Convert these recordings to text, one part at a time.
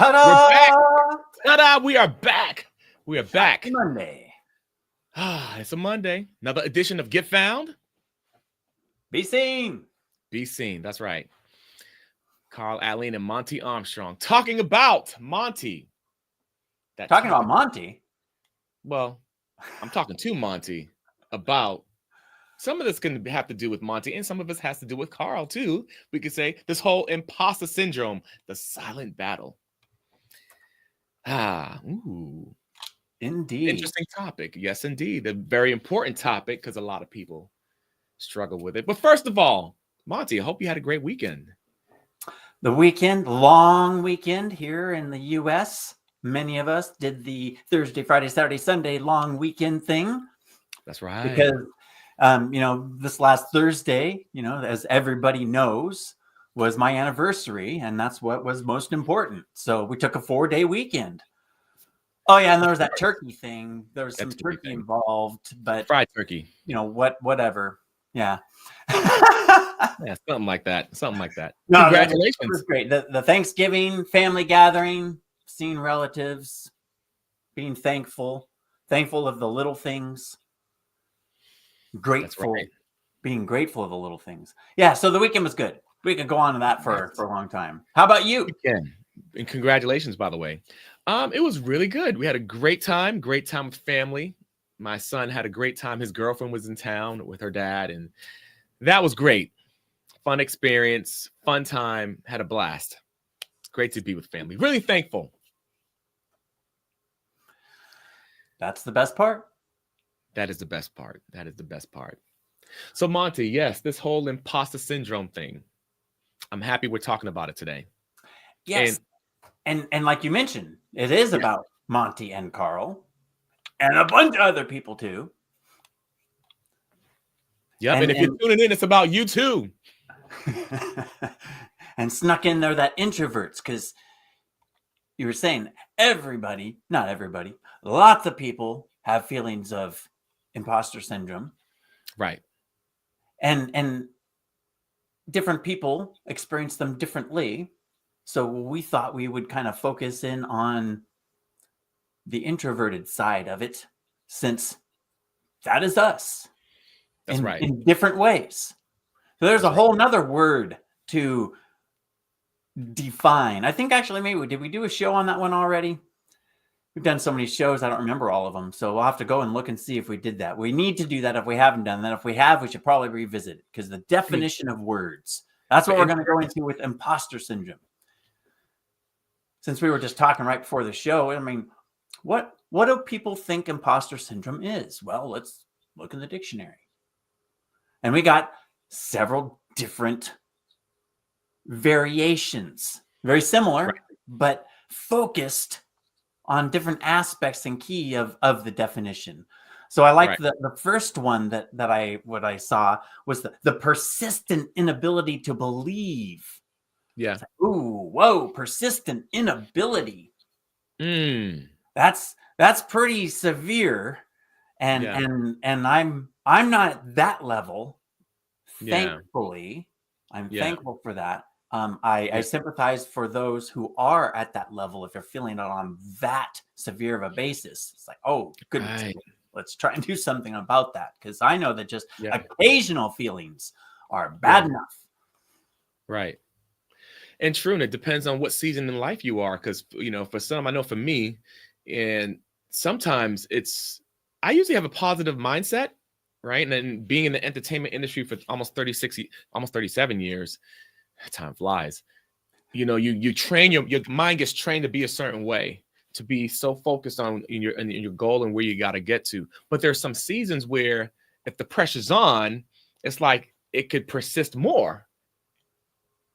We're Ta-da! back. Ta-da! We are back. We are back. Happy Monday. It's a Monday. Another edition of Get Found. Be seen. Be seen. That's right. Carl Allen and Monty Armstrong talking about Monty. Talking about Monty? Well, I'm talking to Monty about some of this can have to do with Monty, and some of this has to do with Carl, too. We could say this whole imposter syndrome, the silent battle. Ooh. Indeed. Interesting topic. Yes, indeed. A very important topic because a lot of people struggle with it. But first of all, Monty, I hope you had a great weekend. The weekend, long weekend here in the U.S. Many of us did the Thursday, Friday, Saturday, Sunday long weekend thing. That's right. Because, this last Thursday, as everybody knows, was my anniversary, and that's what was most important. So we took a 4-day weekend. Oh, yeah, and there was that turkey thing. There was some turkey involved, but fried turkey. Whatever. Yeah. Yeah, something like that. No, congratulations. It was great. The Thanksgiving family gathering, seeing relatives, being thankful of the little things. Grateful, right. Being grateful of the little things. Yeah, so the weekend was good. We could go on to that for a long time. How about you? And congratulations, by the way. It was really good. We had a great time with family. My son had a great time. His girlfriend was in town with her dad, and that was great. Fun experience, fun time, had a blast. It's great to be with family. Really thankful. That's the best part. That is the best part. So, Monty, yes, this whole imposter syndrome thing. I'm happy we're talking about it today. Yes. And like you mentioned, it is about Monty and Carl and a bunch of other people too. Yep. And if you're tuning in, it's about you too. And snuck in there that introverts, because you were saying not everybody, lots of people have feelings of imposter syndrome. Right. And different people experience them differently. So we thought we would kind of focus in on the introverted side of it, since that is us. That's right. In different ways. So there's a whole nother word to define. I think actually did we do a show on that one already? We've done so many shows, I don't remember all of them. So we'll have to go and look and see if we did that. We need to do that if we haven't done that. If we have, we should probably revisit it, because the definition of words, that's what we're going to go into with imposter syndrome. Since we were just talking right before the show, I mean, what do people think imposter syndrome is? Well, let's look in the dictionary. And we got several different variations, very similar, but focused on different aspects and key of the definition. So I like the first one that I saw was the persistent inability to believe. Yeah. Like, ooh, whoa, persistent inability. That's pretty severe. And I'm not at that level. Thankfully, I'm thankful for that. I sympathize for those who are at that level. If you're feeling it on that severe of a basis, it's like, oh, goodness, let's try and do something about that. Because I know that just occasional feelings are bad enough. Right. And true, and it depends on what season in life you are. Because, for some, I know for me, and sometimes I usually have a positive mindset, right? And then being in the entertainment industry for almost 37 years, time flies. You train your mind gets trained to be a certain way, to be so focused on in your goal and where you got to get to. But there's some seasons where if the pressure's on, it's like it could persist more.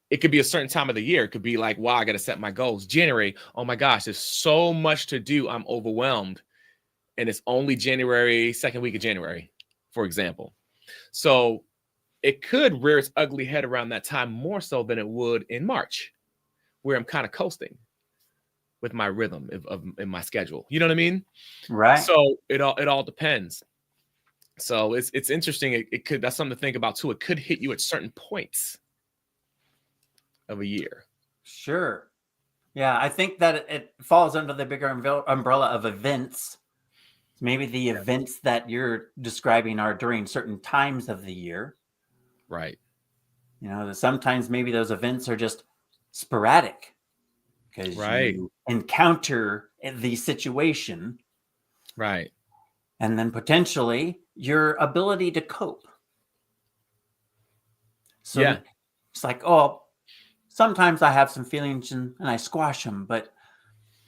It could be a certain time of the year. It could be like, wow, I got to set my goals. January, oh my gosh, there's so much to do. I'm overwhelmed. And it's only January, second week of January, for example. So it could rear its ugly head around that time more so than it would in March, where I'm kind of coasting with my rhythm in my schedule. You know what I mean? Right. So it all depends. So it's interesting. That's something to think about too. It could hit you at certain points of a year. Sure. Yeah, I think that it falls under the bigger umbrella of events. Maybe the events that you're describing are during certain times of the year. Right. Sometimes maybe those events are just sporadic because Right. you encounter the situation, Right. and then potentially your ability to cope. So Yeah. it's like, oh, sometimes I have some feelings and I squash them, but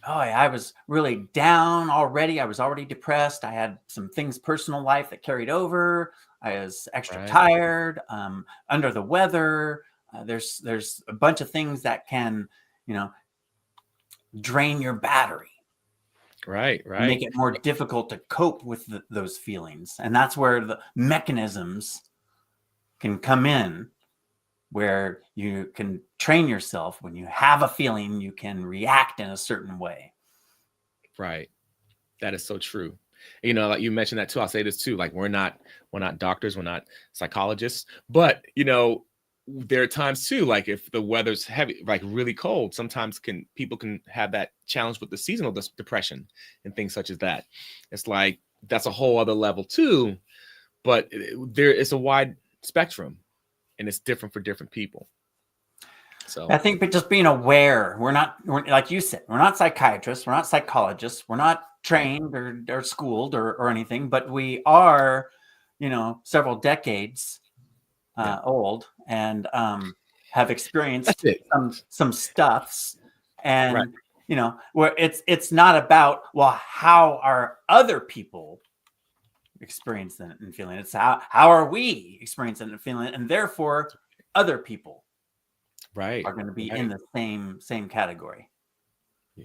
I was really down already. I was already depressed. I had some things personal life that carried over. I was extra Right. tired, under the weather. There's a bunch of things that can, drain your battery Right. and make Right. it more difficult to cope with those feelings. And that's where the mechanisms can come in, where you can train yourself. When you have a feeling, you can react in a certain way. Right. That is so true. Like you mentioned that too. I'll say this too. Like we're not doctors, we're not psychologists, but there are times too, like if the weather's heavy, like really cold, sometimes people can have that challenge with the seasonal depression and things such as that. It's like that's a whole other level too, but there is a wide spectrum and it's different for different people. So I think, but just being aware, we're like you said, we're not psychiatrists, we're not psychologists, we're not trained or schooled or anything, but we are, several decades old and have experienced some stuffs, and where it's not about, well, how are other people experiencing it and feeling it? It's how are we experiencing it and feeling it, and therefore other people are going to be in the same category.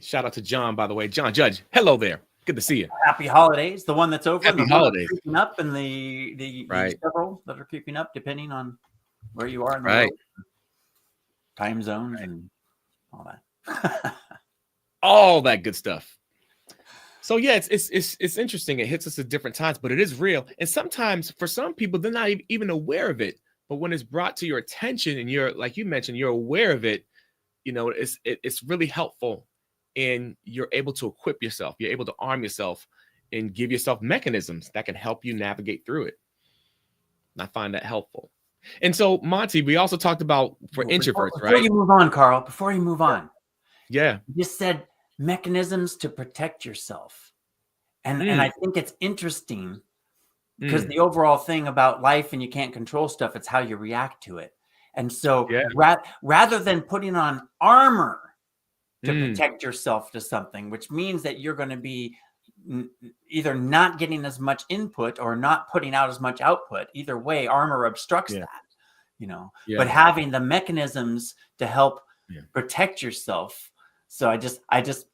Shout out to John, by the way. John Judge, hello there. Good to see you. Happy holidays. The one that's over, Happy and the holidays. one that's creeping up, and the several that are creeping up, depending on where you are in the world, time zones, and all that. All that good stuff. So yeah, it's interesting. It hits us at different times, but it is real. And sometimes for some people, they're not even aware of it. But when it's brought to your attention and you're, like you mentioned, you're aware of it, it's really helpful. And you're able to equip yourself. You're able to arm yourself and give yourself mechanisms that can help you navigate through it. And I find that helpful. And so, Monty, we also talked about for introverts, right? Before you move on, Carl, before you move on. Yeah. You said mechanisms to protect yourself. And I think it's interesting because the overall thing about life, and you can't control stuff, it's how you react to it. And so rather than putting on armor to protect yourself to something, which means that you're going to be either not getting as much input or not putting out as much output. Either way, armor obstructs that, but having the mechanisms to help protect yourself. So I just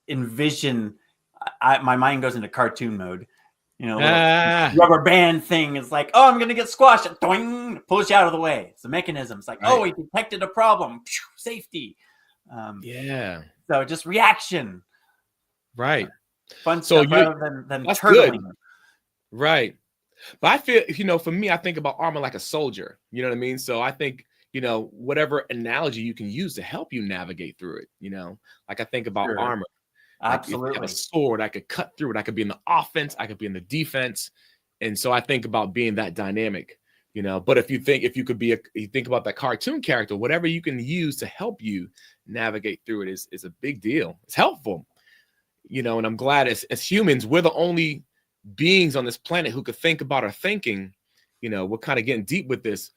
envision, my mind goes into cartoon mode, rubber band thing is like, oh, I'm going to get squashed. Doing, pulls you out of the way. It's the mechanism. It's like, oh, we detected a problem. Safety. So just reaction. Right. Fun stuff rather than that's turtling. Good. Right. But I feel, for me, I think about armor like a soldier. You know what I mean? So I think, whatever analogy you can use to help you navigate through it, like I think about armor. Absolutely. Like if you have a sword, I could cut through it. I could be in the offense. I could be in the defense. And so I think about being that dynamic, but if you think about that cartoon character, whatever you can use to help you navigate through it is a big deal. It's helpful, and I'm glad as humans, we're the only beings on this planet who could think about our thinking. We're kind of getting deep with this,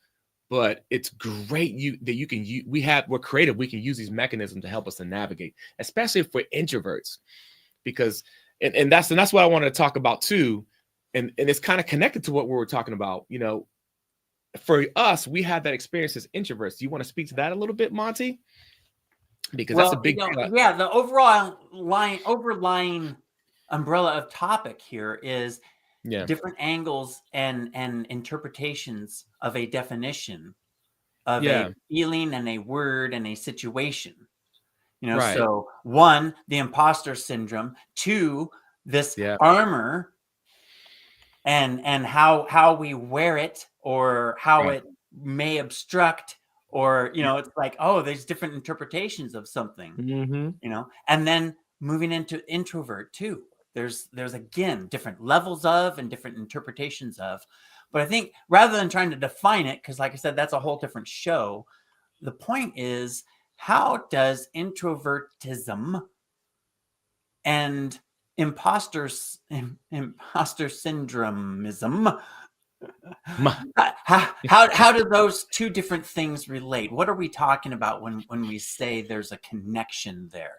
but it's great we're creative. We can use these mechanisms to help us to navigate, especially if we're introverts, because and that's what I wanted to talk about too. And it's kind of connected to what we were talking about. For us, we had that experience as introverts. Do you want to speak to that a little bit, Monty? Because that's a big the overlying umbrella of topic here is different angles and interpretations of a definition of a feeling and a word and a situation. So 1, the imposter syndrome, 2, this armor and how we wear it, or how it may obstruct or, it's like, oh, there's different interpretations of something, and then moving into introvert too. There's again, different levels of and different interpretations of, but I think rather than trying to define it, because like I said, that's a whole different show. The point is, how does introvertism and imposter syndromeism, how do those two different things relate? What are we talking about when we say there's a connection there?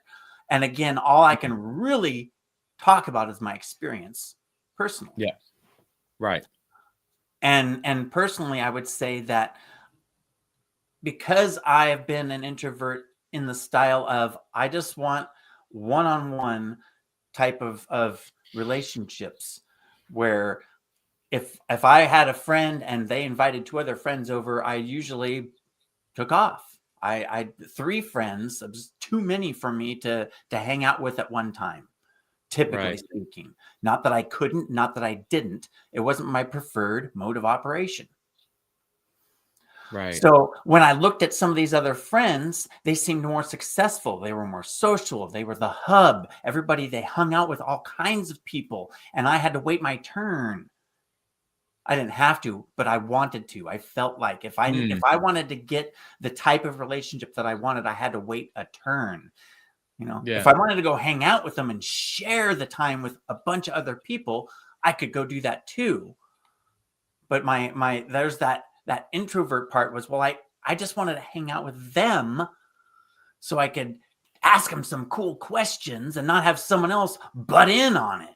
And again, all I can really talk about is my experience personally. Yeah. Right. And personally, I would say that because I have been an introvert in the style of, I just want one-on-one type of relationships, where if I had a friend and they invited 2 other friends over, I usually took off. I 3 friends, it was too many for me to hang out with at one time, typically speaking. Not that I couldn't, not that I didn't. It wasn't my preferred mode of operation. Right. So when I looked at some of these other friends, they seemed more successful. They were more social. They were the hub. Everybody, they hung out with all kinds of people, and I had to wait my turn. I didn't have to, but I wanted to. I felt like if I wanted to get the type of relationship that I wanted, I had to wait a turn. If I wanted to go hang out with them and share the time with a bunch of other people, I could go do that too. But there's that introvert part was, well, I just wanted to hang out with them so I could ask them some cool questions and not have someone else butt in on it.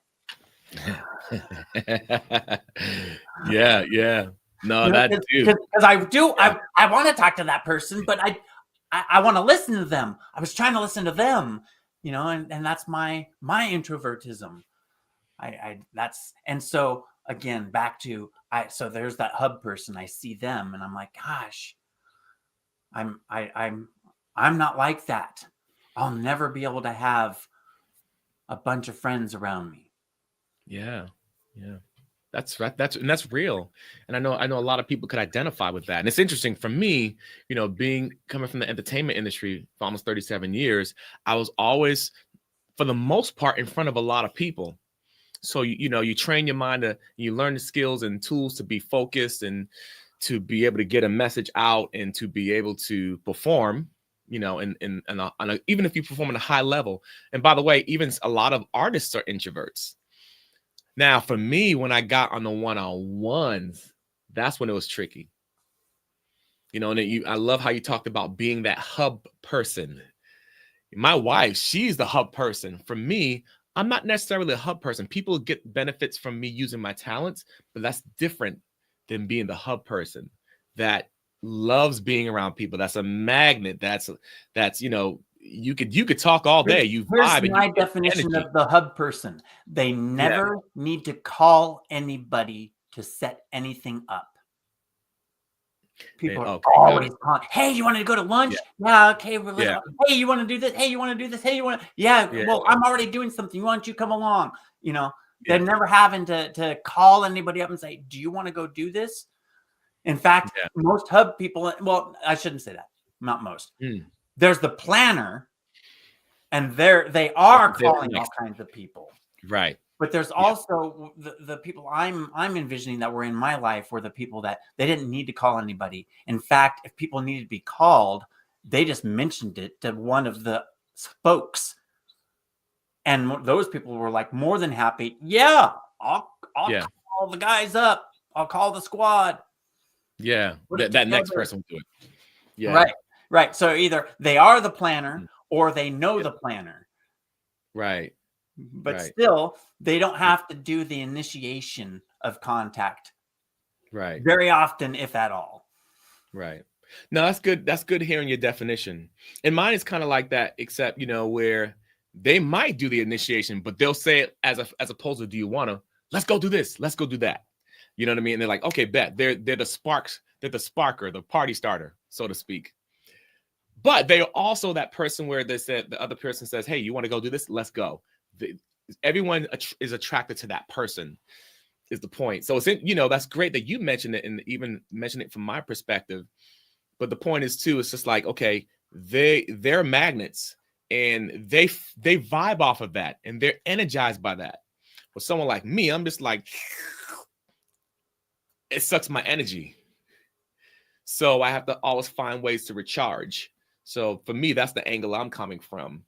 Yeah. No, that too. Because I want to talk to that person, but I want to listen to them. I was trying to listen to them, and that's my introvertism. And so again, back to so there's that hub person. I see them and I'm like, gosh, I'm not like that. I'll never be able to have a bunch of friends around me. Yeah. That's right. That's real. And I know a lot of people could identify with that. And it's interesting for me, coming from the entertainment industry for almost 37 years, I was always, for the most part, in front of a lot of people. So, you train your mind you learn the skills and tools to be focused and to be able to get a message out and to be able to perform, even if you perform at a high level. And by the way, even a lot of artists are introverts. Now, for me, when I got on the one-on-ones, that's when it was tricky. And I love how you talked about being that hub person. My wife, she's the hub person. For me, I'm not necessarily a hub person. People get benefits from me using my talents, but that's different than being the hub person that loves being around people. That's a magnet. That's you could talk all day. Here's my definition of the hub person. They never need to call anybody to set anything up. People are always calling, hey, you want to go to lunch? Yeah, okay. Hey, you want to do this? Hey, you want to do this? Hey, you want to? Yeah, well, I'm already doing something. Why don't you come along? They're never having to call anybody up and say, do you want to go do this? In fact, most hub people, well, I shouldn't say that. Not most. There's the planner, and they are calling all kinds of people. Right. But there's also the people I'm envisioning that were in my life were the people that they didn't need to call anybody. In fact, if people needed to be called, they just mentioned it to one of the spokes. And those people were like more than happy. Yeah, I'll call the guys up. I'll call the squad. Yeah, that next person will do it. Yeah. Right. So either they are the planner or they know the planner. Right. But still, they don't have to do the initiation of contact. Right. Very often, if at all. Right. No, that's good. That's good hearing your definition. And mine is kind of like that, except, where they might do the initiation, but they'll say it as opposed to, do you want to? Let's go do this. Let's go do that. You know what I mean? And they're like, okay, bet. They're the sparks. They're the sparker, the party starter, so to speak. But they're also that person where they said the other person says, hey, you want to go do this? Let's go. Everyone is attracted to that person is the point. So it's that's great that you mentioned it, and even mentioned it from my perspective, But the point is too, it's just like, okay, they're magnets, and they vibe off of that, and they're energized by that. With someone like me, I'm just like, it sucks my energy. So I have to always find ways to recharge. So for me, that's the angle I'm coming from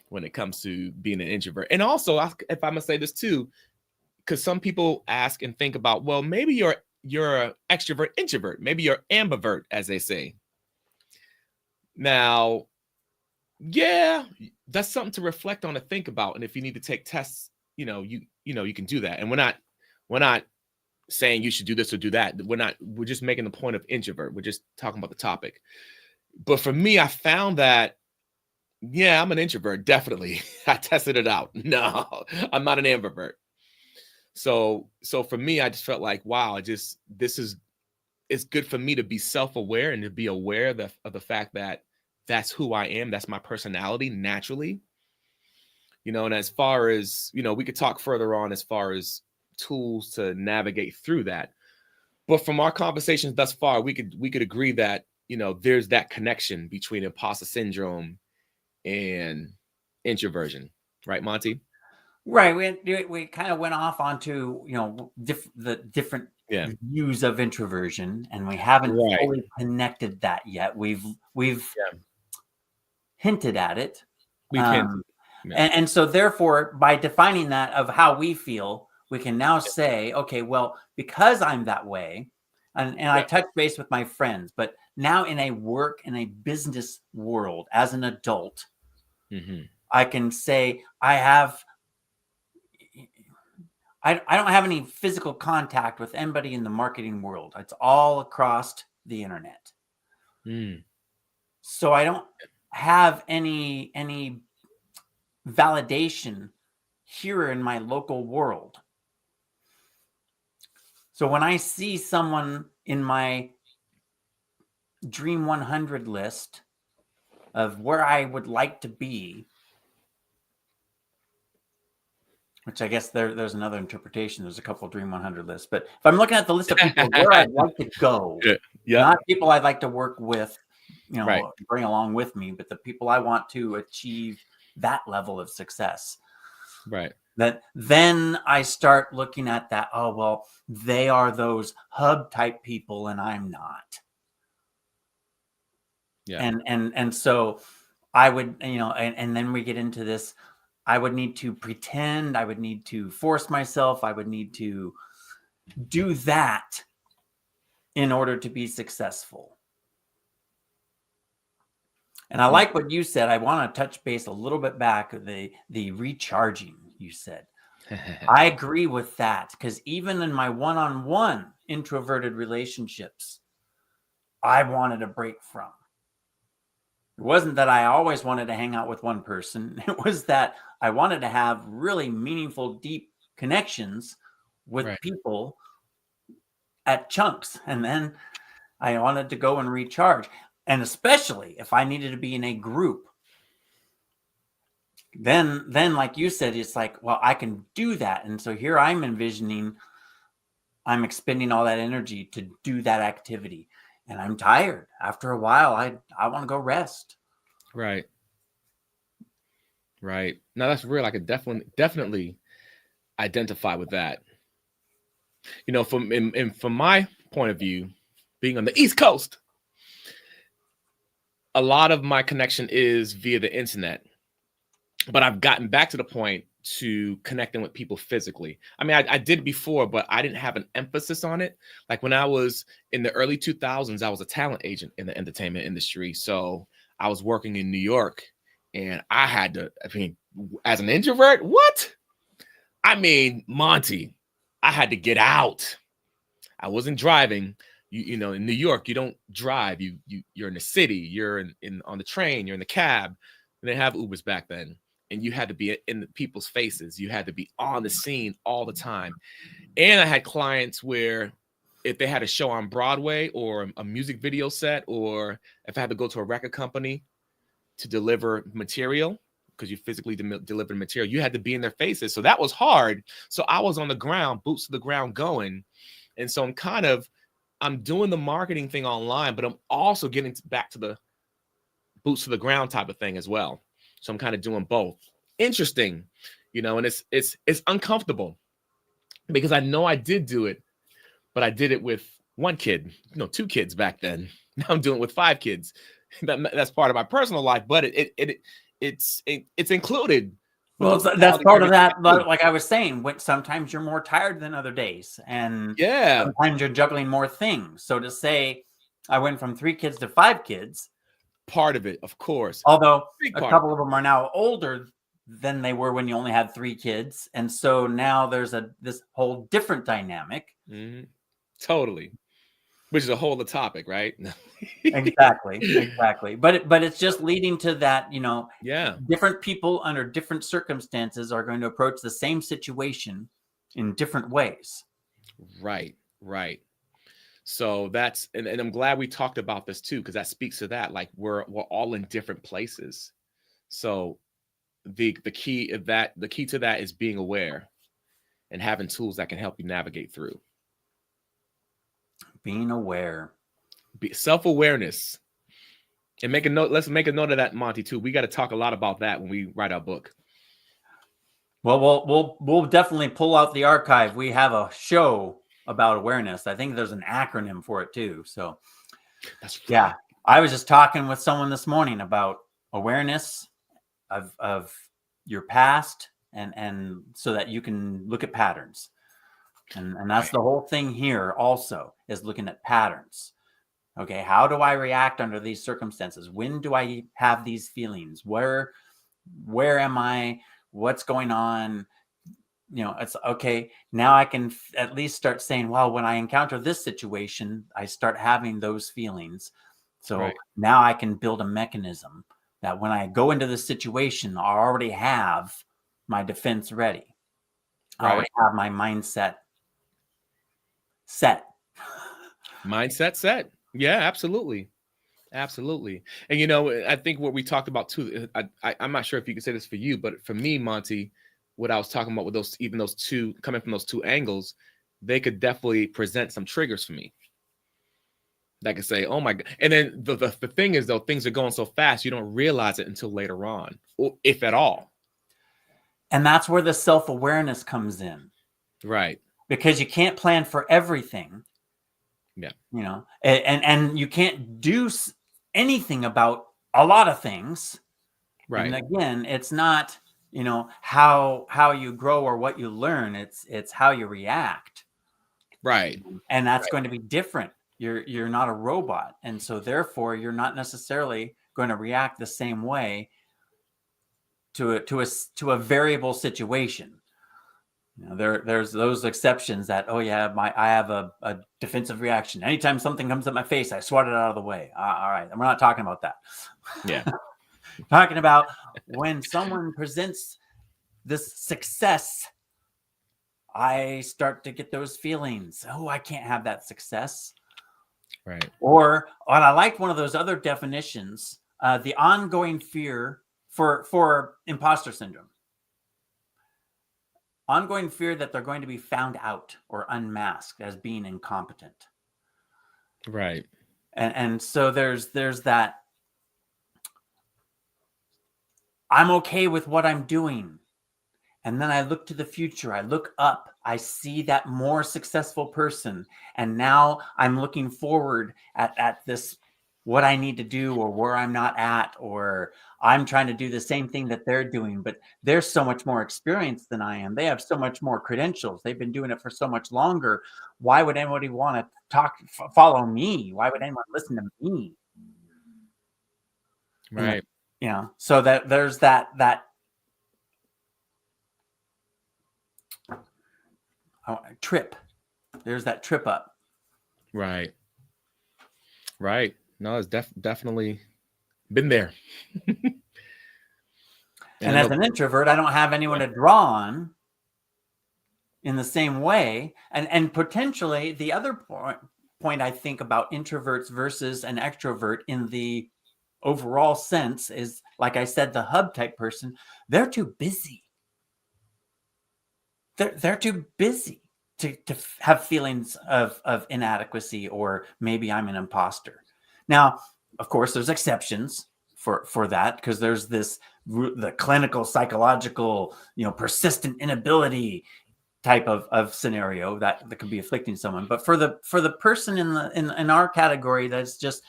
when it comes to being an introvert. And also, if I'm gonna say this too, because some people ask and think about, well, maybe you're an extrovert introvert, maybe you're ambivert, as they say. Now, yeah, that's something to reflect on and think about. And if you need to take tests, you can do that. And we're not saying you should do this or do that. We're just making the point of introvert. We're just talking about the topic. But for me, I found that, yeah, I'm an introvert, definitely. I tested it out. No, I'm not an ambivert. So for me, I just felt like, wow, it's good for me to be self-aware and to be aware of the fact that that's who I am. That's my personality naturally. And as far as, we could talk further on as far as tools to navigate through that. But from our conversations thus far, we could agree that, there's that connection between imposter syndrome and introversion, right, Monty? Right. We kind of went off onto, the different Yeah. views of introversion, and we haven't Right. fully connected that yet. We've Yeah. hinted at it. We've hinted. Yeah. And so therefore, by defining that of how we feel, we can now say, okay, well, because I'm that way, and I touch base with my friends, but now in a work, in a business world, as an adult, I can say I don't have any physical contact with anybody in the marketing world. It's all across the internet. So I don't have any validation here in my local world. So when I see someone in my Dream 100 list of where I would like to be, which I guess there's another interpretation. There's a couple of Dream 100 lists, but if I'm looking at the list of people where I'd like to go, not people I'd like to work with, bring along with me, but the people I want to achieve that level of success. Right. That then I start looking at that. Oh, well, they are those hub type people and I'm not. Yeah. And so I would, and then we get into this. I would need to pretend. I would need to force myself. I would need to do that in order to be successful. And I like what you said. I want to touch base a little bit back, the recharging, you said. I agree with that, because even in my one-on-one introverted relationships, I wanted a break from. It wasn't that I always wanted to hang out with one person. It was that I wanted to have really meaningful, deep connections with people at chunks. And then I wanted to go and recharge. And especially if I needed to be in a group, then like you said, it's like, well, I can do that. And so here I'm envisioning, I'm expending all that energy to do that activity. And I'm tired. After a while, I want to go rest. Right. No, that's real. I could definitely identify with that. From my point of view, being on the East Coast, a lot of my connection is via the internet, but I've gotten back to the point to connecting with people physically. I mean, I did before, but I didn't have an emphasis on it. Like when I was in the early 2000s, I was a talent agent in the entertainment industry. So I was working in New York, and as an introvert, what? I mean, Monty, I had to get out. I wasn't driving. In New York, you don't drive. You're in the city. You're in on the train. You're in the cab. And they have Ubers back then. And you had to be in people's faces. You had to be on the scene all the time. And I had clients where if they had a show on Broadway or a music video set, or if I had to go to a record company to deliver material, because you physically delivered material, you had to be in their faces. So that was hard. So I was on the ground, boots to the ground going. And so I'm doing the marketing thing online, but I'm also getting back to the boots to the ground type of thing as well. So I'm kind of doing both. Interesting, and it's uncomfortable because I know I did do it, but I did it with one kid, 2 kids back then. Now I'm doing it with 5 kids. That's part of my personal life, but it's included with Well, those that's quality part of time that. too. Like I was saying, sometimes you're more tired than other days, and Yeah, sometimes you're juggling more things. So to say, I went from 3 kids to 5 kids, part of it, of course. although Big a part of couple of them are now older than they were when you only had 3 kids, and so now there's this whole different dynamic. it. Totally. Which is a whole other topic, right? Exactly. But it's just leading to that, Yeah. different people under different circumstances are going to approach the same situation in different ways. Right. So and I'm glad we talked about this too, because that speaks to that. Like we're all in different places. So the key to that is being aware and having tools that can help you navigate through. Being aware. Self-awareness. And make a note. Let's make a note of that, Monty, too. We got to talk a lot about that when we write our book. Well, we'll definitely pull out the archive. We have a show about awareness. I think there's an acronym for it too. So That's right. Yeah. I was just talking with someone this morning about awareness of your past and so that you can look at patterns. And that's the whole thing here also, is looking at patterns. Okay, how do I react under these circumstances? When do I have these feelings? Where am I? What's going on? It's okay. Now I can at least start saying, well, when I encounter this situation, I start having those feelings. So now I can build a mechanism that when I go into this situation, I already have my defense ready. I already have my mindset set. Mindset set. Yeah, absolutely. And I think what we talked about too, I'm not sure if you can say this for you, but for me, Monty, what I was talking about with those two coming from those 2 angles, they could definitely present some triggers for me. That could say, oh my God. And then the thing is, though, things are going so fast, you don't realize it until later on, or if at all. And that's where the self-awareness comes in. Right. Because you can't plan for everything. Yeah. And you can't do anything about a lot of things. Right. And again, it's not, how you grow or what you learn. It's how you react. Right. And that's going to be different. You're not a robot. And so therefore you're not necessarily going to react the same way to a variable situation. There's those exceptions that, I have a defensive reaction. Anytime something comes at my face, I swat it out of the way. All right. And we're not talking about that. Yeah. Talking about when someone presents this success, I start to get those feelings. Oh, I can't have that success. Right. Or I liked one of those other definitions, the ongoing fear for imposter syndrome. Ongoing fear that they're going to be found out or unmasked as being incompetent. Right. And so there's that. I'm okay with what I'm doing. And then I look to the future. I look up. I see that more successful person. And now I'm looking forward at this, what I need to do or where I'm not at, or I'm trying to do the same thing that they're doing, but they're so much more experienced than I am. They have so much more credentials. They've been doing it for so much longer. Why would anybody want to follow me? Why would anyone listen to me? Right. So that there's that trip. There's that trip up. Right. No, it's definitely been there. And as an introvert, I don't have anyone to draw on in the same way. And potentially the other point I think about introverts versus an extrovert in the overall sense is, like I said, the hub type person, they're too busy. They're too busy to have feelings of inadequacy, or maybe I'm an imposter. Now, of course, there's exceptions for that, because there's the clinical psychological, persistent inability type of scenario that could be afflicting someone. But for the person in our category, that's just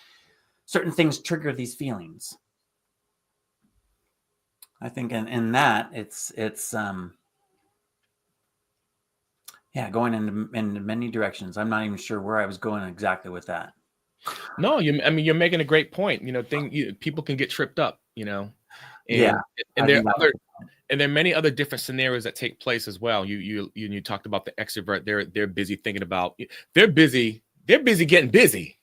certain things trigger these feelings. I think in that it's going into many directions. I'm not even sure where I was going exactly with that. No, you're making a great point. People can get tripped up, and there are many other different scenarios that take place as well. You talked about the extrovert. They're busy thinking about, they're busy getting busy,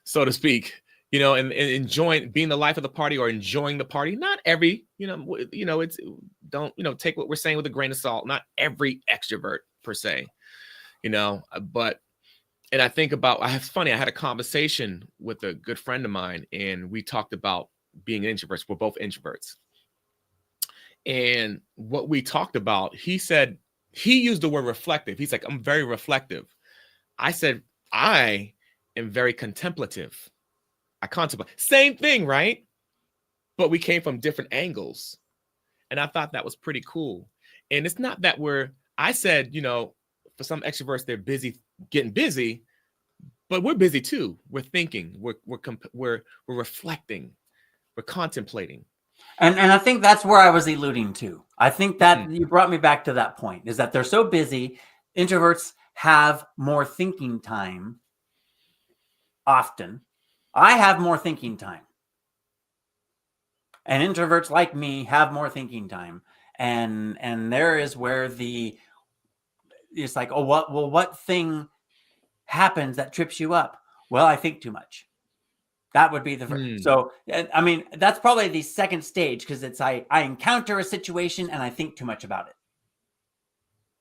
so to speak, and enjoying being the life of the party, or enjoying the party. Not every, it's, don't, take what we're saying with a grain of salt. Not every extrovert per se, but, and I think about, it's funny, I had a conversation with a good friend of mine, and we talked about being introverts. We're both introverts. And what we talked about, he said, he used the word reflective. He's like, I'm very reflective. I said, I am very contemplative. I contemplate. Same thing, right? But we came from different angles. And I thought that was pretty cool. And it's not that I said, for some extroverts, they're busy getting busy, but we're busy too. We're thinking, we're reflecting, we're contemplating. And I think that's where I was alluding to. I think that you brought me back to that point, is that they're so busy. Introverts have more thinking time often. I have more thinking time. And introverts like me have more thinking time. And there is where it's like, what thing happens that trips you up? Well, I think too much. That would be the first. So, I mean, that's probably the second stage, because it's I encounter a situation and I think too much about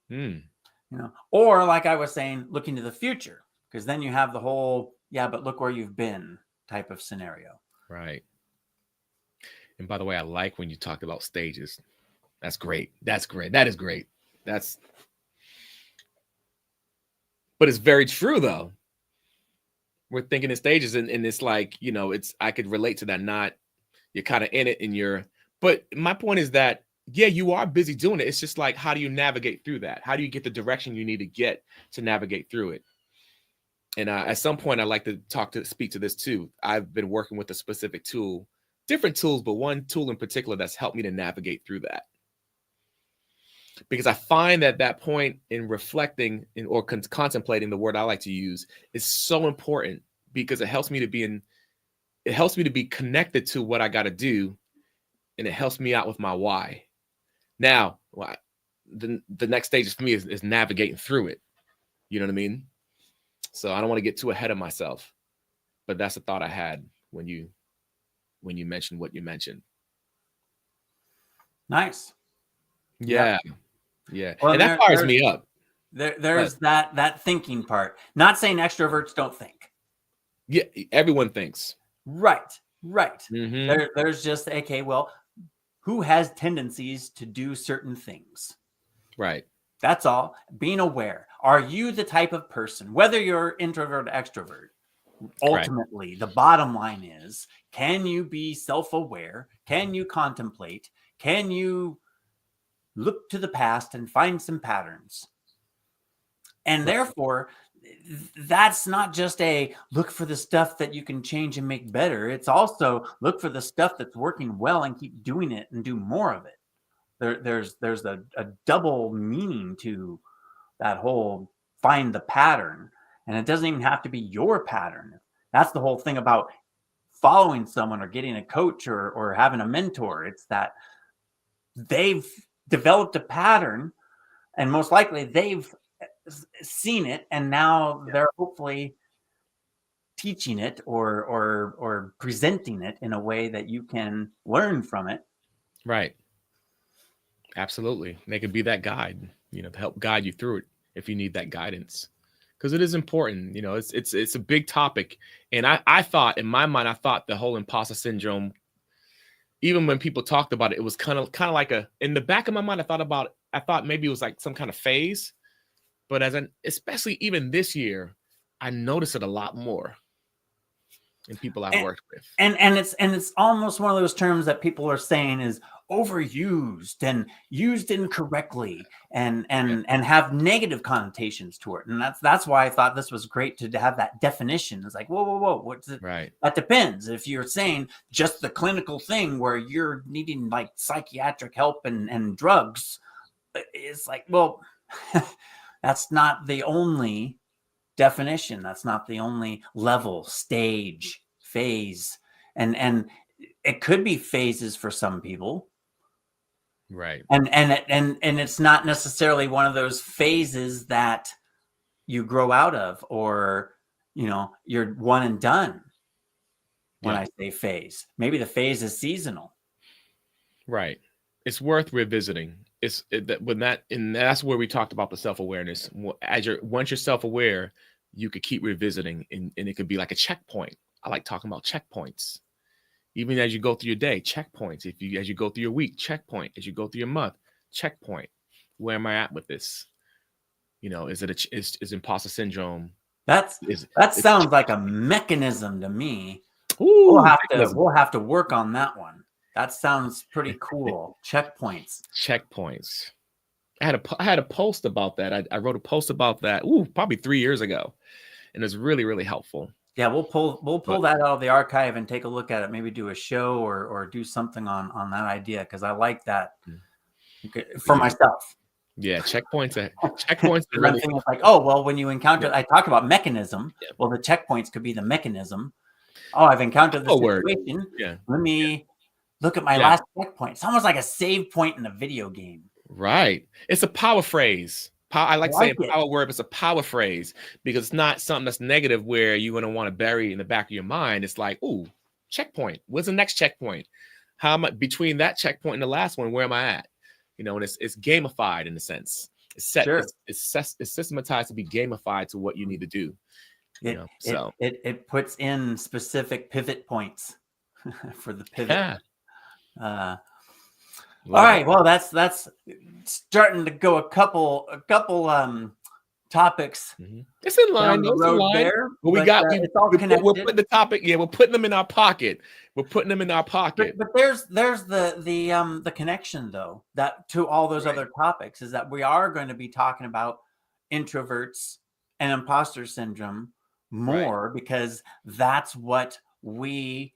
it. Or like I was saying, looking to the future, because then you have the whole, but look where you've been type of scenario. Right. And by the way, I like when you talked about stages. That's great. That's great. That is great. But it's very true though. We're thinking in stages, and it's like, I could relate to that. Not, you're kind of in it but my point is that, you are busy doing it. It's just like, how do you navigate through that? How do you get the direction you need to get to navigate through it? And at some point, I'd like to speak to this too. I've been working with a specific tool, different tools, but one tool in particular that's helped me to navigate through that. Because I find that point in reflecting or contemplating, the word I like to use, is so important, because it helps me to be connected to what I got to do, and it helps me out with my why. Now, the next stage for me is navigating through it. You know what I mean? So I don't want to get too ahead of myself, but that's a thought I had when you mentioned what you mentioned. Nice. Yeah. Well, and that fires me up. There's that thinking part. Not saying extroverts don't think. Yeah, everyone thinks. Right. There's just, okay, well, who has tendencies to do certain things? Right. That's all. Being aware. Are you the type of person, whether you're introvert or extrovert, ultimately, the bottom line is, can you be self-aware? Can you contemplate? Can you look to the past and find some patterns? And therefore, that's not just a look for the stuff that you can change and make better. It's also look for the stuff that's working well and keep doing it and do more of it. There's a double meaning to that whole find the pattern. And it doesn't even have to be your pattern. That's the whole thing about following someone or getting a coach or having a mentor. It's that they've developed a pattern, and most likely they've seen it, and now they're hopefully teaching it or presenting it in a way that you can learn from it. Right. Absolutely. They could be that guide, to help guide you through it if you need that guidance, because it is important. It's a big topic. And I thought, in my mind, the whole imposter syndrome, even when people talked about it, it was kind of like in the back of my mind, I thought maybe it was like some kind of phase. But especially even this year, I notice it a lot more in people I've worked with. And it's almost one of those terms that people are saying is overused and used incorrectly and have negative connotations to it. And that's why I thought this was great to have that definition. It's like, whoa, what's it? Right. That depends. If you're saying just the clinical thing where you're needing like psychiatric help and drugs, it's like, well, that's not the only definition. That's not the only level, stage, phase. And it could be phases for some people. Right. And it's not necessarily one of those phases that you grow out of, or you're one and done. When I say phase, maybe the phase is seasonal. Right. It's worth revisiting. That's where we talked about the self-awareness. Once you're self-aware, you could keep revisiting, and it could be like a checkpoint. I like talking about checkpoints. Even as you go through your day, checkpoints. As you go through your week, checkpoint. As you go through your month, checkpoint. Where am I at with this? Is imposter syndrome? That sounds like a mechanism to me. Ooh, we'll have to work on that one. That sounds pretty cool. Checkpoints. I had a post about that. I wrote a post about that. Probably 3 years ago, and it's really, really helpful. Yeah, we'll pull that out of the archive and take a look at it. Maybe do a show or do something on that idea, because I like that for myself. Yeah, checkpoints. Checkpoints. Really, thing is like, when you encounter, I talk about mechanism. Yeah. Well, the checkpoints could be the mechanism. I've encountered this situation. Yeah. Let me look at my last checkpoint. It's almost like a save point in a video game. Right. It's a power phrase. I like saying power word. It's a power phrase because it's not something that's negative where you're going to want to bury in the back of your mind. It's like, checkpoint. What's the next checkpoint? How am I between that checkpoint and the last one? Where am I at? And it's gamified in a sense. It's set. Sure. It's systematized to be gamified to what you need to do. It puts in specific pivot points for the pivot. Yeah. All right. Well, that's starting to go a couple topics. Mm-hmm. It's in line. There, it's all connected. We're putting the topic. Yeah, we're putting them in our pocket. But there's the connection though, that to all those other topics is that we are going to be talking about introverts and imposter syndrome more, because that's what we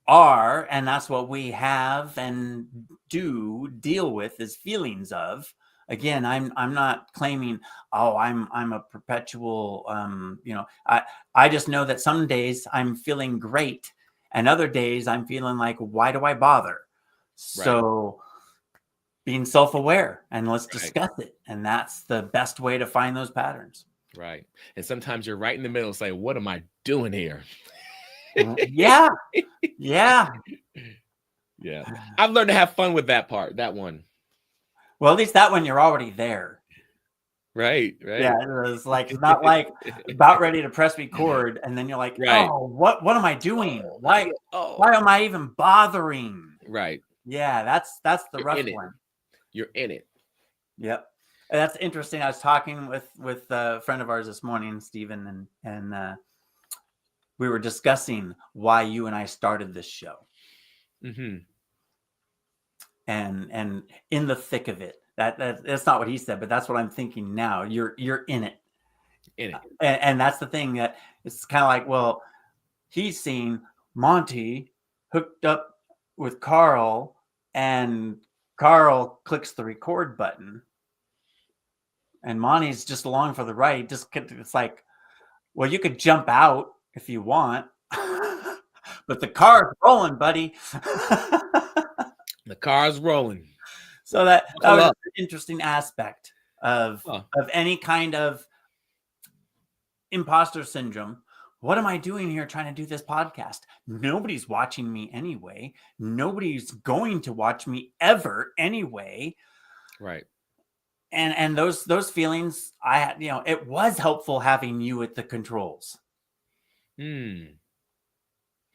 are, and that's what we have and do deal with is feelings of. Again, I'm not claiming I'm a perpetual I just know that some days I'm feeling great and other days I'm feeling like, why do I bother? So being self-aware, and let's discuss it, and that's the best way to find those patterns. Right. And sometimes you're right in the middle, saying, what am I doing here? Yeah. I've learned to have fun with that one. Well, at least that one you're already there. Right. Yeah, it's like, it's not like about ready to press record and then you're like, what am I doing? Why am I even bothering? Right. Yeah, that's the rough one. You're in it. Yep. That's interesting. I was talking with a friend of ours this morning, Stephen, and we were discussing why you and I started this show. Mm-hmm. And in the thick of it, that's not what he said, but that's what I'm thinking now. You're in it. And that's the thing, that it's kind of like, well, he's seen Monty hooked up with Carl, and Carl clicks the record button, and Monty's just along for the ride. It's like, well, you could jump out if you want, but the car's rolling, buddy. The car's rolling. So that was an interesting aspect of any kind of imposter syndrome. What am I doing here trying to do this podcast? Nobody's watching me anyway. Nobody's going to watch me ever anyway. Right. And those feelings, I had, it was helpful having you at the controls. So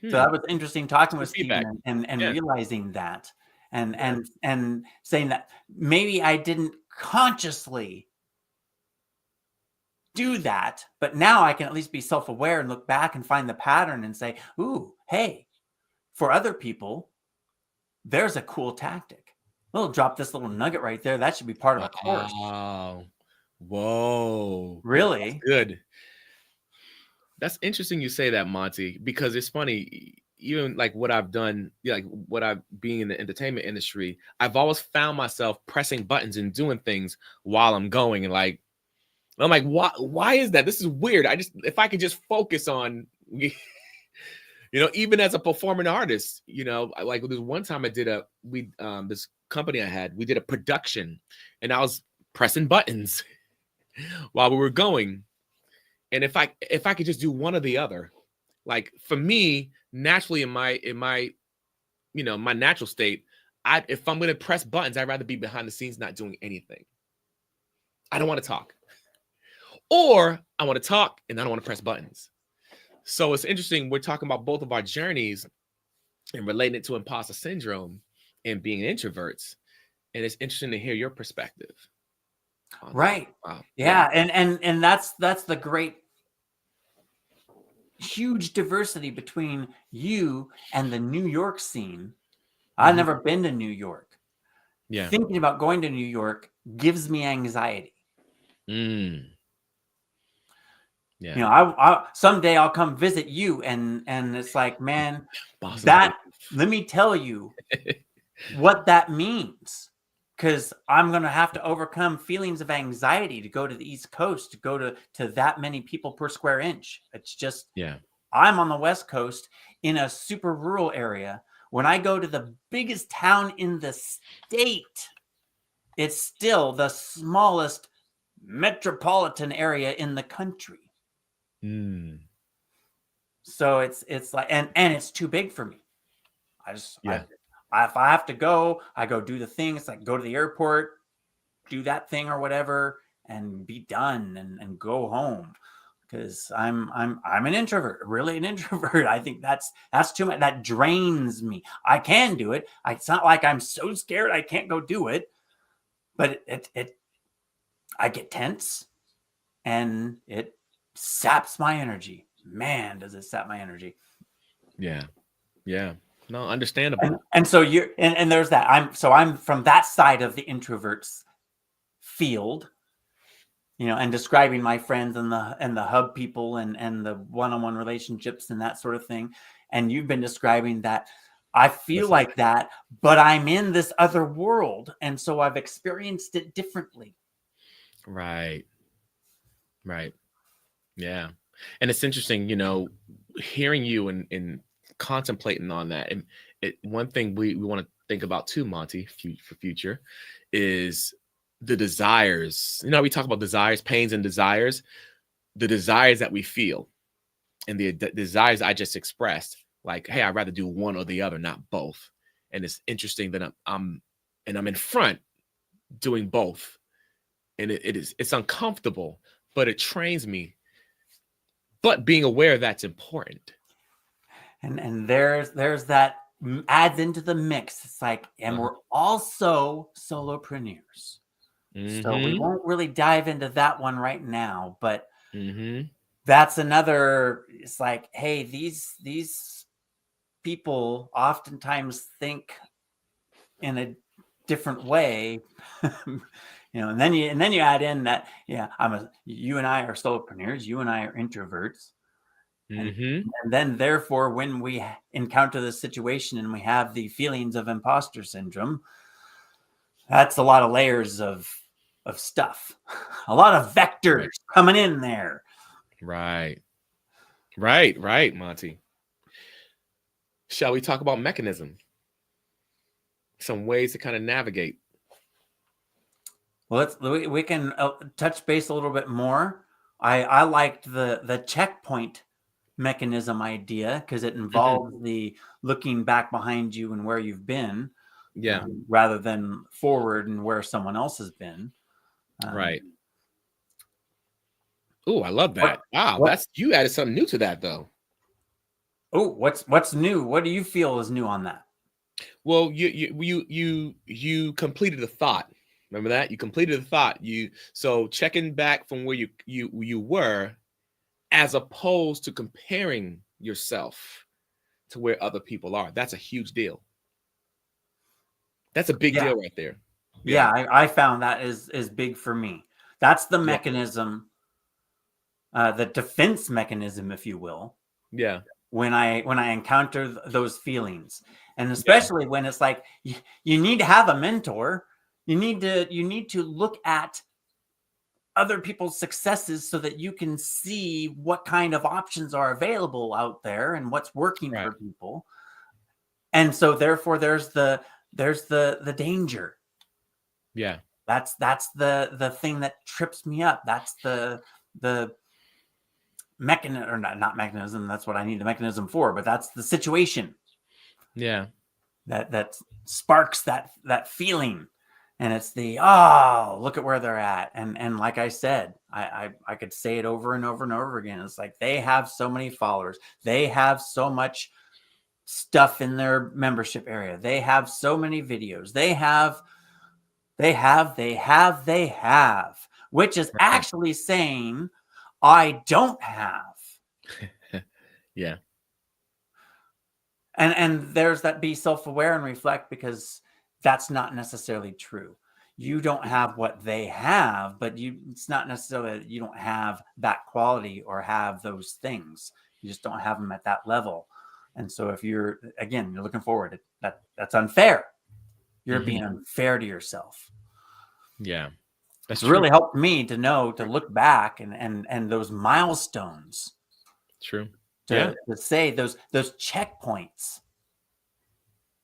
that was interesting talking with Stephen and realizing that and saying that maybe I didn't consciously do that, but now I can at least be self-aware and look back and find the pattern and say, ooh, hey, for other people, there's a cool tactic. We'll drop this little nugget right there. That should be part of the course. Wow. Whoa. That's Really? good. That's interesting you say that, Monty, because it's funny, even like what I've done, like what I've being in the entertainment industry, I've always found myself pressing buttons and doing things while I'm going. And like, I'm like, why is that? This is weird. If I could just focus on, even as a performing artist, like there's one time I did this company I had, we did a production and I was pressing buttons while we were going. And if I could just do one or the other, like for me, naturally in my my natural state, if I'm going to press buttons, I'd rather be behind the scenes, not doing anything. I don't want to talk, or I want to talk and I don't want to press buttons. So it's interesting. We're talking about both of our journeys and relating it to imposter syndrome and being introverts. And it's interesting to hear your perspective. Right. Wow. Yeah. And that's the great huge diversity between you and the New York scene. I've never been to New York. Yeah. Thinking about going to New York gives me anxiety. Yeah. I someday I'll come visit you and it's like, man, let me tell you what that means. Because I'm going to have to overcome feelings of anxiety to go to the East Coast, to go to that many people per square inch. It's just, I'm on the West Coast in a super rural area. When I go to the biggest town in the state, it's still the smallest metropolitan area in the country. So it's like, and it's too big for me. If I have to go, I go do the thing. It's like go to the airport, do that thing or whatever, and be done and go home. Because I'm an introvert, really an introvert. I think that's too much. That drains me. I can do it. It's not like I'm so scared I can't go do it, but I get tense, and it saps my energy. Man, does it sap my energy? Yeah. No, understandable. And so you're and there's that. I'm from that side of the introverts field, and describing my friends and the hub people and the one-on-one relationships and that sort of thing. And you've been describing that I feel like that, but I'm in this other world, and so I've experienced it differently. Right. Yeah. And it's interesting, hearing you and contemplating on that. And one thing we want to think about too, Monty, for future, is the desires. We talk about desires, pains and desires, the desires that we feel and the desires I just expressed, like, hey, I'd rather do one or the other, not both. And it's interesting that I'm in front doing both. And it's uncomfortable, but it trains me. But being aware that's important. And there's that adds into the mix. It's like, and we're also solopreneurs. So we won't really dive into that one right now, but that's another. It's like, hey, these people oftentimes think in a different way, and then you add in that, you and I are solopreneurs, you and I are introverts. And then therefore, when we encounter this situation and we have the feelings of imposter syndrome, that's a lot of layers of stuff, a lot of vectors coming in there. Right, Monty. Shall we talk about mechanism? Some ways to kind of navigate. Well, we can touch base a little bit more. I liked the checkpoint mechanism idea because it involves the looking back behind you and where you've been, rather than forward and where someone else has been. Right. Oh, I love that. You added something new to that, though. Oh, what's new? What do you feel is new on that? Well, you completed a thought. Remember that? You completed the thought. So checking back from where you were, as opposed to comparing yourself to where other people are. That's a huge deal. That's a big Yeah. deal right there. Yeah, I found that is big for me. That's the Yeah. mechanism, the defense mechanism, if you will. Yeah. When I encounter those feelings, and especially when it's like you need to have a mentor, you need to look at other people's successes so that you can see what kind of options are available out there and what's working Right. for people. And so therefore there's the danger. Yeah. That's the thing that trips me up. That's the mechanism, or not mechanism. That's what I need the mechanism for, but that's the situation. Yeah. That sparks that feeling. And it's the, oh, look at where they're at. And like I said, I could say it over and over and over again. It's like they have so many followers. They have so much stuff in their membership area. They have so many videos. They have, which is actually saying I don't have. Yeah. And there's that, be self-aware and reflect, because that's not necessarily true. You don't have what they have, but it's not necessarily that you don't have that quality or have those things. You just don't have them at that level. And so if you're looking forward, that's unfair. You're being unfair to yourself. Yeah. That's It's really helped me to know, to look back and those milestones. True. To say those checkpoints.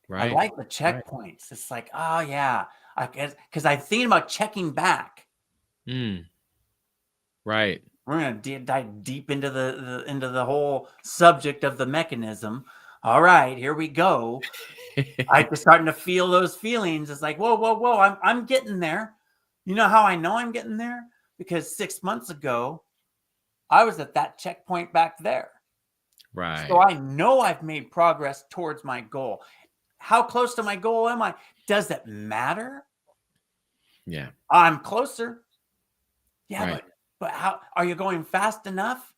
Right. I like the checkpoints. Right. It's like, oh yeah, I guess, because I'm thinking about checking back. Right. We're gonna dive deep into the whole subject of the mechanism. All right, here we go. I'm just starting to feel those feelings. It's like, whoa, I'm getting there. You know how I know I'm getting there? Because 6 months ago, I was at that checkpoint back there. Right. So I know I've made progress towards my goal. How close to my goal am I? Does it matter? Yeah. I'm closer. Yeah, right. but how are you going fast enough?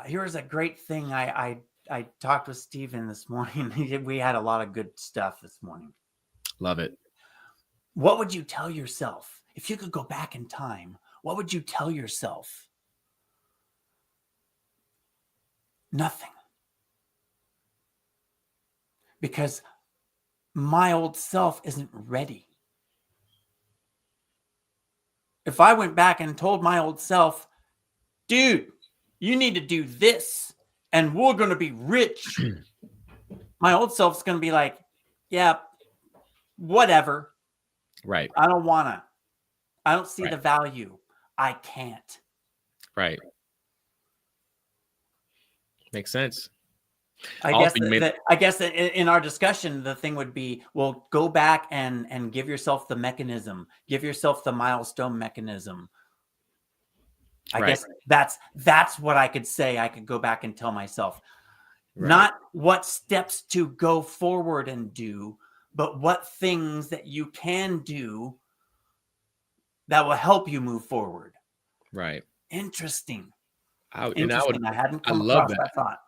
Here's a great thing. I talked with Steven this morning. We had a lot of good stuff this morning. Love it. What would you tell yourself if you could go back in time? What would you tell yourself? Nothing. Because my old self isn't ready. If I went back and told my old self, dude, you need to do this and we're going to be rich, my old self's going to be like, yeah, whatever. Right. I don't want to. I don't see the value. I can't. Right. Makes sense. I guess that in our discussion, the thing would be, well, go back and give yourself the mechanism, give yourself the milestone mechanism. I guess that's what I could say. I could go back and tell myself, not what steps to go forward and do, but what things that you can do that will help you move forward. Right. Interesting. I hadn't come across that thought.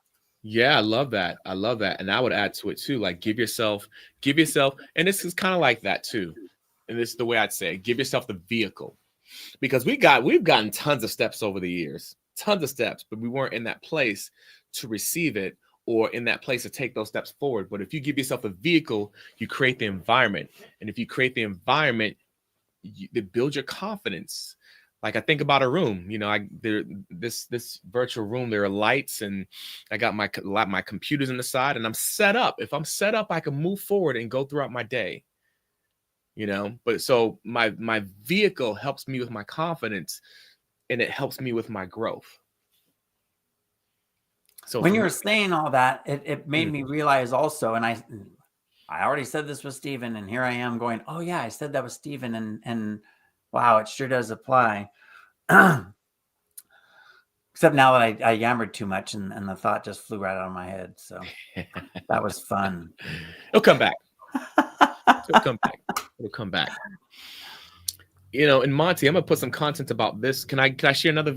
Yeah, I love that. And I would add to it too, like give yourself, and this is kind of like that too. And this is the way I'd say it, give yourself the vehicle. Because we've gotten tons of steps over the years, tons of steps, but we weren't in that place to receive it or in that place to take those steps forward. But if you give yourself a vehicle, you create the environment. And if you create the environment, it builds your confidence. Like I think about a room, this virtual room, there are lights and I got my computers on the side and I'm set up. If I'm set up, I can move forward and go throughout my day. But so my vehicle helps me with my confidence and it helps me with my growth. So when you were saying all that, it made me realize also, and I already said this with Steven, and here I am going, oh yeah, I said that with Steven, and wow, it sure does apply. Except now that I yammered too much and the thought just flew right out of my head. So that was fun. It'll come back. It'll come back. It'll come back. You know, and Monty, I'm gonna put some content about this. Can I share another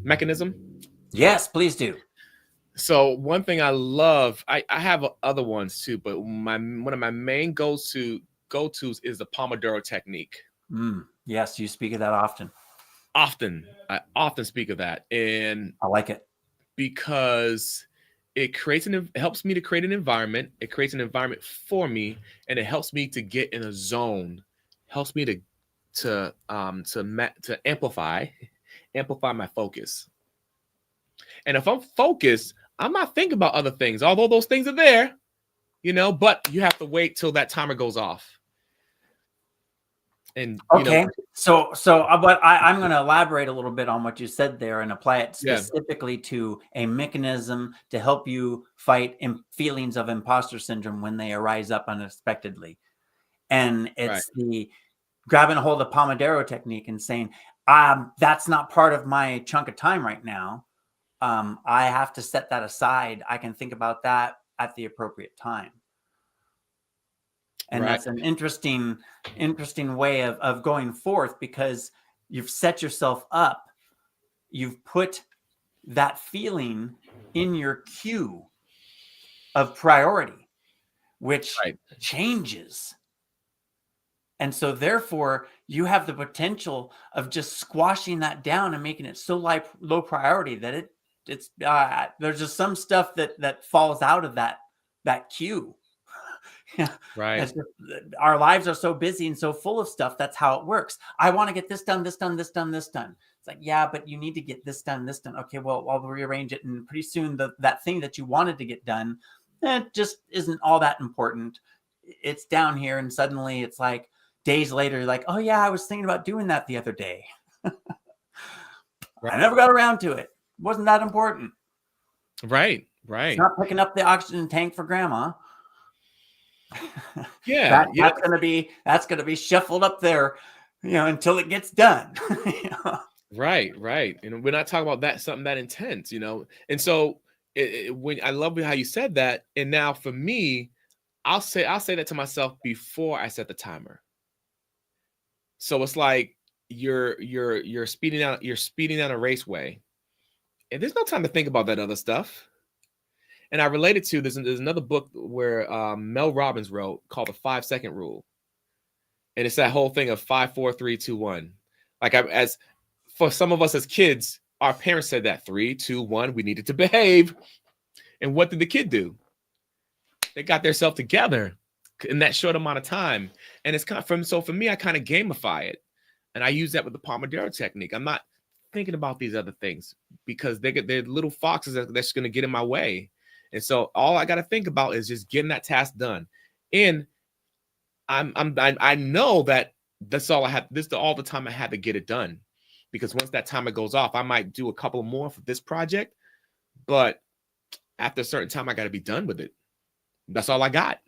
mechanism? Yes, please do. So one thing I love, I have other ones too, but one of my main go-tos is the Pomodoro technique. Yes, you speak of that often. I often speak of that, and I like it because it helps me to create an environment. It creates an environment for me, and it helps me to get in a zone. Helps me to amplify my focus. And if I'm focused, I'm not thinking about other things, although those things are there, you know, but you have to wait till that timer goes off. And okay, but I'm going to elaborate a little bit on what you said there and apply it specifically to a mechanism to help you fight feelings of imposter syndrome when they arise up unexpectedly. And it's the grabbing a hold of the Pomodoro technique and saying, that's not part of my chunk of time right now. I have to set that aside. I can think about that at the appropriate time. And that's an interesting way of going forth, because you've set yourself up. You've put that feeling in your queue of priority, which changes. And so therefore you have the potential of just squashing that down and making it so low priority that it's there's just some stuff that falls out of that queue. Yeah. Right. Our lives are so busy and so full of stuff. That's how it works. I want to get this done, this done, this done, this done. It's like, yeah, but you need to get this done, this done. Okay, well, I'll rearrange it. And pretty soon that thing that you wanted to get done, it just isn't all that important. It's down here. And suddenly it's like days later, you're like, oh yeah, I was thinking about doing that the other day. I never got around to it. Wasn't that important. Right. It's not picking up the oxygen tank for grandma. Yeah, that's gonna be shuffled up there, you know, until it gets done. You know? Right. And we're not talking about something that intense, you know. And so when I love how you said that, and now for me, I'll say that to myself before I set the timer. So it's like you're speeding down a raceway, and there's no time to think about that other stuff. And I related to there's another book where Mel Robbins wrote called The 5-Second Rule. And it's that whole thing of 5, 4, 3, 2, 1. Like as for some of us as kids, our parents said that 3, 2, 1, we needed to behave. And what did the kid do? They got themselves together in that short amount of time. And it's kind of so for me, I kind of gamify it. And I use that with the Pomodoro technique. I'm not thinking about these other things because they're little foxes that's just going to get in my way. And so all I got to think about is just getting that task done. And I know that that's all I have. This is all the time I had to get it done, because once that timer goes off, I might do a couple more for this project, but after a certain time, I got to be done with it. That's all I got.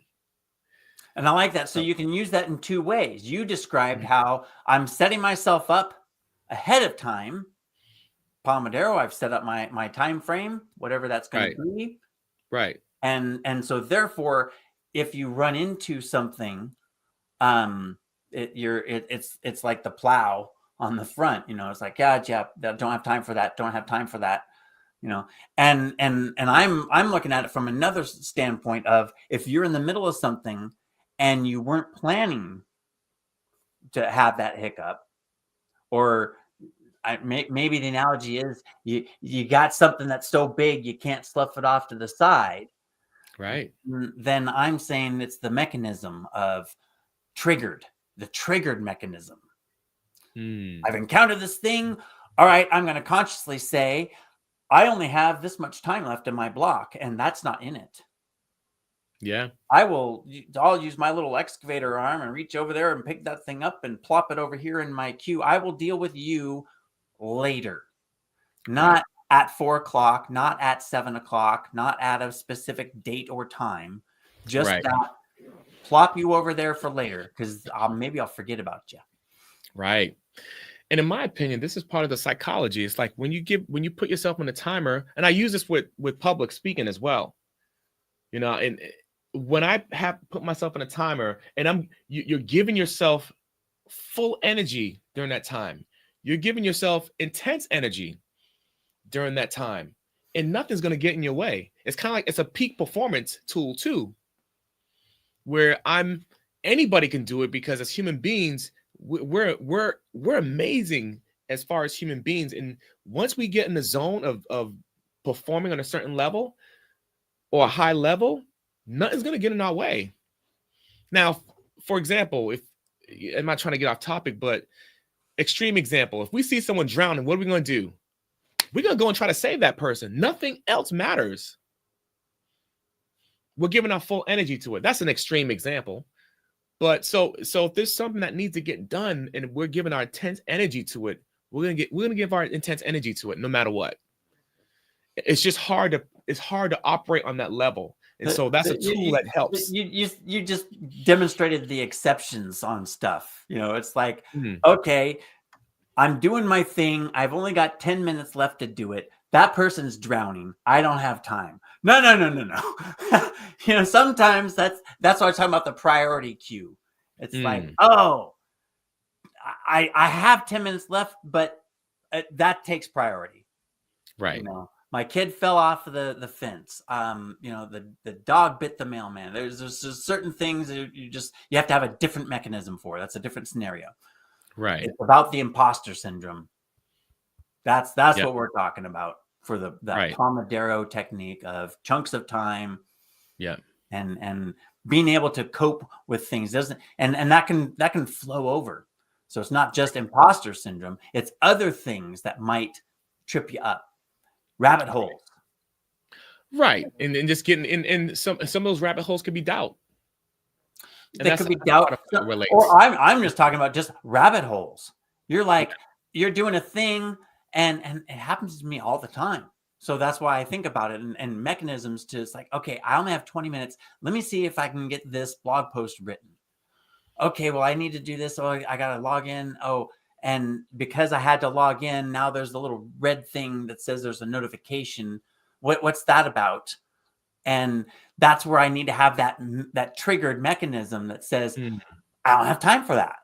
And I like that. So you can use that in two ways. You described how I'm setting myself up ahead of time. Pomodoro, I've set up my time frame, whatever that's going to be. Right. And so therefore, if you run into something, it's like the plow on the front, you know, it's like, yeah, don't have time for that. Don't have time for that. You know, and I'm looking at it from another standpoint of, if you're in the middle of something and you weren't planning to have that hiccup, or maybe the analogy is you got something that's so big you can't slough it off to the side, right? Then I'm saying it's the mechanism of the triggered mechanism. I've encountered this thing. All right, I'm going to consciously say, I only have this much time left in my block, and that's not in it. Yeah. I'll use my little excavator arm and reach over there and pick that thing up and plop it over here in my queue. I will deal with you later, not at 4 o'clock, not at 7 o'clock, not at a specific date or time. Just that, plop you over there for later, because maybe I'll forget about you. Right. And in my opinion, this is part of the psychology. It's like when you put yourself on a timer, and I use this with public speaking as well, you know, and when I have put myself in a timer and you're giving yourself full energy during that time. You're giving yourself intense energy during that time, and nothing's going to get in your way. It's kind of like it's a peak performance tool too, where anybody can do it, because as human beings, we're amazing as far as human beings. And once we get in the zone of performing on a certain level or a high level, nothing's going to get in our way. Now, for example, if I'm not trying to get off topic, but extreme example, if we see someone drowning, what are we going to do? We're going to go and try to save that person. Nothing else matters. We're giving our full energy to it. That's an extreme example. But so if there's something that needs to get done and we're giving our intense energy to it, we're gonna give our intense energy to it no matter what. It's just hard to operate on that level. And so that's a tool that helps. You just demonstrated the exceptions on stuff. It's like, Mhm. okay, I'm doing my thing. I've only got 10 minutes left to do it. That person's drowning. I don't have time. No. Sometimes that's what I'm talking about, the priority queue. It's like, oh, I have 10 minutes left, but that takes priority. Right. My kid fell off of the fence. The dog bit the mailman. There's just certain things that you have to have a different mechanism for. That's a different scenario. Right. It's about the imposter syndrome. That's Yep. what we're talking about for that Right. Pomodoro technique of chunks of time. Yeah. And being able to cope with things and that can flow over. So it's not just imposter syndrome, it's other things that might trip you up. Rabbit holes. Right. And just getting in some of those rabbit holes could be doubt. That could be doubt. Or I'm just talking about just rabbit holes. You're like, you're doing a thing and it happens to me all the time. So that's why I think about it and mechanisms to, it's like, okay, I only have 20 minutes. Let me see if I can get this blog post written. Okay, well, I need to do this. Oh, I got to log in. Oh, and because I had to log in, now there's the little red thing that says there's a notification. What's that about? And that's where I need to have that triggered mechanism that says, I don't have time for that.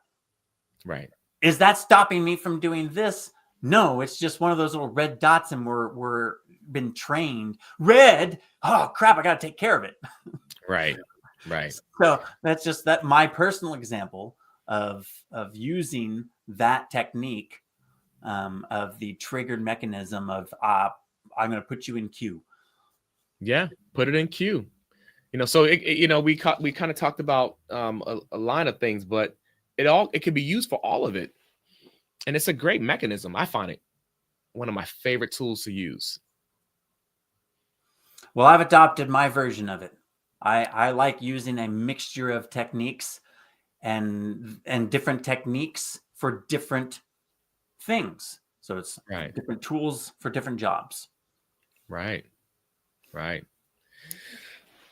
Right. Is that stopping me from doing this? No, it's just one of those little red dots, and we're been trained. Red, oh crap, I got to take care of it. Right. Right. So that's just my personal example of using that technique of the triggered mechanism of I'm going to put you in queue. Yeah, put it in queue. So we kind of talked about a line of things, but it can be used for all of it. And it's a great mechanism. I find it one of my favorite tools to use. Well, I've adopted my version of it. I like using a mixture of techniques and different techniques for different things. So it's right. Different tools for different jobs. Right. Right.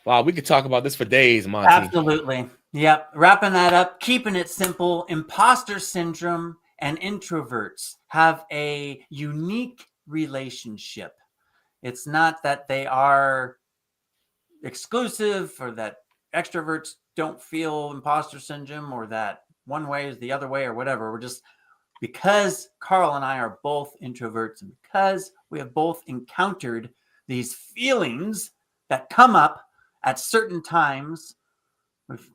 Wow, we could talk about this for days, Monty. Absolutely. Yep. Wrapping that up, keeping it simple. Imposter syndrome and introverts have a unique relationship. It's not that they are exclusive or that extroverts don't feel imposter syndrome or that one way is the other way or whatever. We're just, because Carl and I are both introverts and because we have both encountered these feelings that come up at certain times. If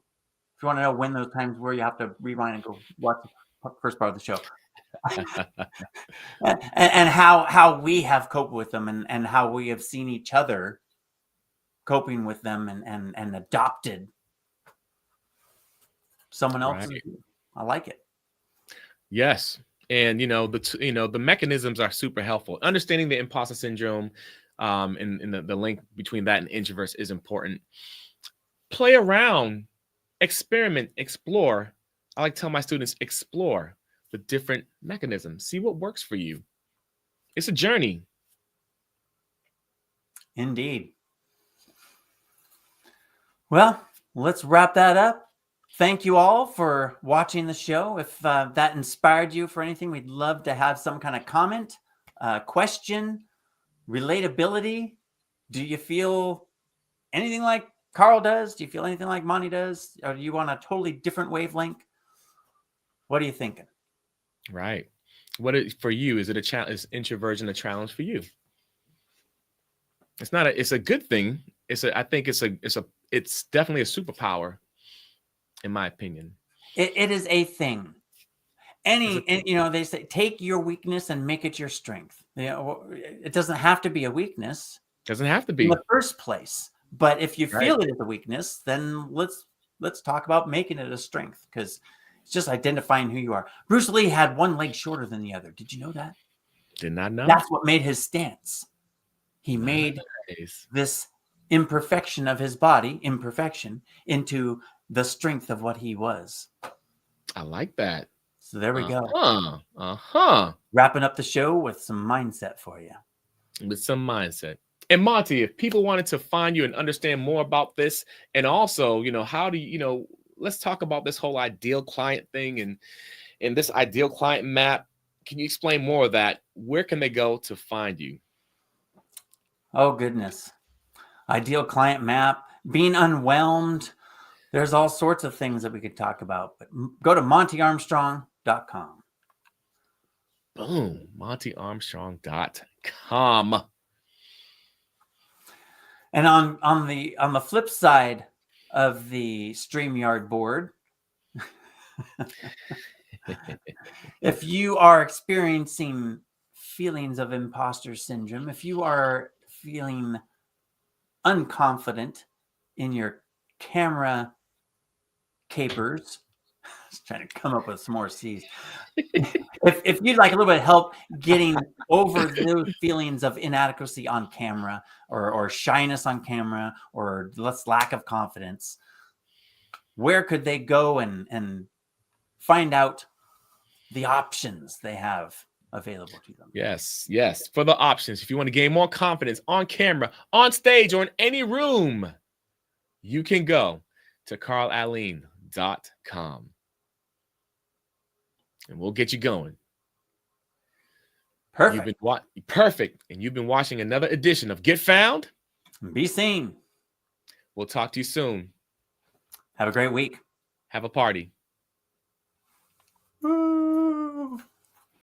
you want to know when those times were, you have to rewind and go watch the first part of the show. and how we have coped with them and how we have seen each other coping with them and adopted someone else's. Right. I like it. Yes. And the mechanisms are super helpful. Understanding the imposter syndrome and the link between that and introverts is important. Play around, experiment, explore. I like to tell my students, explore the different mechanisms. See what works for you. It's a journey. Indeed. Well, let's wrap that up. Thank you all for watching the show. If that inspired you for anything, we'd love to have some kind of comment, question, relatability. Do you feel anything like Carl does? Do you feel anything like Monty does? Or do you want a totally different wavelength? What are you thinking? Right. For you? Is it a challenge? Is introversion a challenge for you? It's not a. It's a good thing. I think it's definitely a superpower, in my opinion. It is a thing. They say take your weakness and make it your strength. It doesn't have to be a weakness. Doesn't have to In be. the first place. But if you Right. feel it as a weakness, then let's talk about making it a strength, because it's just identifying who you are. Bruce Lee had one leg shorter than the other. Did you know that? Did not know. That's what made his stance. He made Nice. this imperfection of his body, into the strength of what he was. I like that. So there we go. Wrapping up the show with some mindset for you. With some mindset. And Monty, if people wanted to find you and understand more about this, and also, how do you, let's talk about this whole ideal client thing and this ideal client map. Can you explain more of that? Where can they go to find you? Oh, goodness. Ideal client map, being unwhelmed. There's all sorts of things that we could talk about, but go to montyarmstrong.com. Boom, montyarmstrong.com. And on the flip side of the StreamYard board, if you are experiencing feelings of imposter syndrome, if you are feeling unconfident in your camera capers, I was trying to come up with some more C's. If you'd like a little bit of help getting over those feelings of inadequacy on camera, or shyness on camera, or less lack of confidence, where could they go and find out the options they have available to them? Yes. For the options. If you want to gain more confidence on camera, on stage, or in any room, you can go to carlaline.com. And we'll get you going. Perfect. Perfect. And you've been watching another edition of Get Found. Be seen. We'll talk to you soon. Have a great week. Have a party.